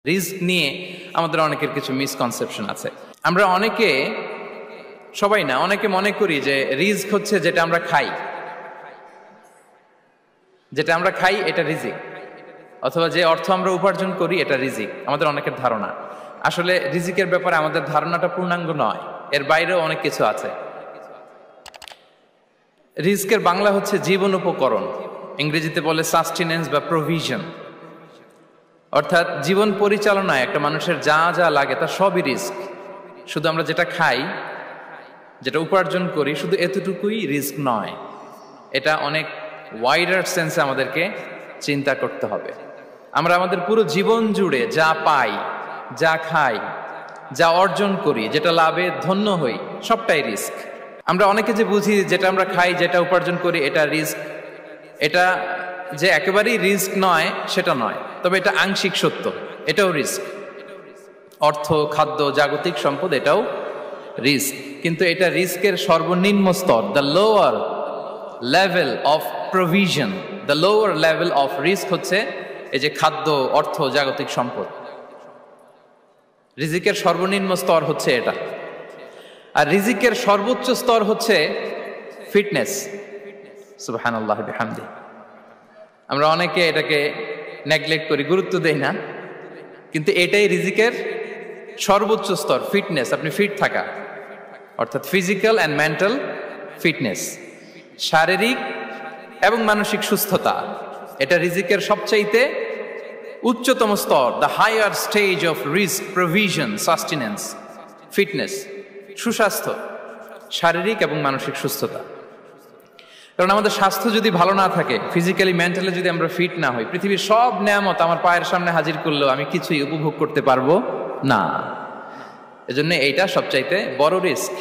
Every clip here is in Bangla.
রিস্ক নিয়ে আমাদের অনেকের কিছু মিসকনসেপশন আছে। আমরা অনেকে, সবাই না, অনেকে মনে করি যে রিস্ক হচ্ছে যেটা আমরা খাই, এটা রিজিক, অথবা যে অর্থ আমরা উপার্জন করি এটা রিজিক। আমাদের অনেকের ধারণা, আসলে রিজিকের ব্যাপারে আমাদের ধারণাটা পূর্ণাঙ্গ নয়, এর বাইরেও অনেক কিছু আছে। রিস্কের বাংলা হচ্ছে জীবন উপকরণ, ইংরেজিতে বলে সাস্টেনেন্স বা প্রভিশন। অর্থাৎ জীবন পরিচালনায় একটা মানুষের যা যা লাগে তার সবই রিস্ক। শুধু আমরা যেটা খাই, যেটা উপার্জন করি, শুধু এতটুকুই রিস্ক নয়, এটা অনেক ওয়াইডার সেন্সে আমাদেরকে চিন্তা করতে হবে। আমরা আমাদের পুরো জীবন জুড়ে যা পাই, যা খাই, যা অর্জন করি, যেটা লাভে ধন্য হই, সবটাই রিস্ক। আমরা অনেকে যে বুঝি যেটা আমরা খাই, যেটা উপার্জন করি এটা রিস্ক, এটা যে একেবারেই রিস্ক নয় সেটা নয়, তবে এটা আংশিক সত্য, এটাও রিস্ক। অর্থ, খাদ্য, জাগতিক সম্পদ, এটাও রিস্ক, কিন্তু এটা রিস্কের সর্বনিম্ন স্তর, the lower level of provision, the lower level of risk হচ্ছে এই যে খাদ্য, অর্থ, জাগতিক সম্পদ। রিজিকের সর্বনিম্ন স্তর হচ্ছে এটা। আর রিজিকের সর্বোচ্চ স্তর হচ্ছে ফিটনেস। সুবহানাল্লাহ বিহামদি। আমরা অনেকে এটাকে নেগলেক্ট করি, গুরুত্ব দেই না, কিন্তু এটাই রিজিকের সর্বোচ্চ স্তর, ফিটনেস। আপনি ফিট থাকা, অর্থাৎ ফিজিক্যাল অ্যান্ড মেন্টাল ফিটনেস, শারীরিক এবং মানসিক সুস্থতা, এটা রিজিকের সবচাইতে উচ্চতম স্তর, the higher stage of risk provision, sustenance, fitness, সুস্বাস্থ্য, শারীরিক এবং মানসিক সুস্থতা। কারণ আমাদের স্বাস্থ্য যদি ভালো না থাকে, ফিজিক্যালি মেন্টালি যদি আমরা ফিট না হই, পৃথিবীর সব নেয়ামত আমার পায়ের সামনে হাজির করলেও আমি কিছুই উপভোগ করতে পারবো না। এজন্য এইটা সবচাইতে বড় রিস্ক।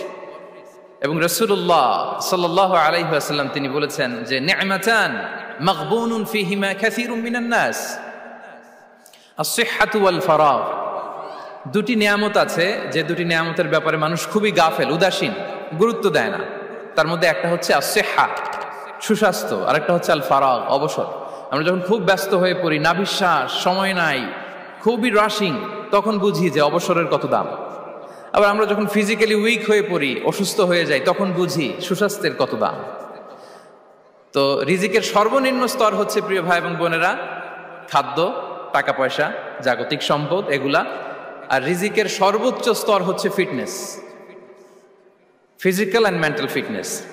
এবং রাসূলুল্লাহ সাল্লাল্লাহু আলাইহি ওয়াসাল্লাম তিনি বলেছেন যে নি'মাতান মাগবুনুন ফীহিমা কাসীরুম মিনান নাস, আস-সিহহাতু ওয়াল ফারাগ। দুটি নিয়ামত আছে যে দুটি নিয়ামতের ব্যাপারে মানুষ খুবই গাফেল, উদাসীন, গুরুত্ব দেয় না। তার মধ্যে একটা হচ্ছে আস-সিহহা, সুস্বাস্থ্য, আর একটা হচ্ছে আল ফারাগ, অবসর। আমরা যখন খুব ব্যস্ত হয়ে পড়ি, নাভিশ্বাস, সময় নাই, খুবই রাশিং, তখন বুঝি যে অবসরের কত দাম। আবার আমরা যখন ফিজিক্যালি উইক হয়ে পড়ি, অসুস্থ হয়ে যাই, তখন বুঝি সুস্বাস্থ্যের কত দাম। তো রিজিকের সর্বনিম্ন স্তর হচ্ছে, প্রিয় ভাই এবং বোনেরা, খাদ্য, টাকা পয়সা, জাগতিক সম্পদ, এগুলা। আর রিজিকের সর্বোচ্চ স্তর হচ্ছে fitness, physical and mental fitness.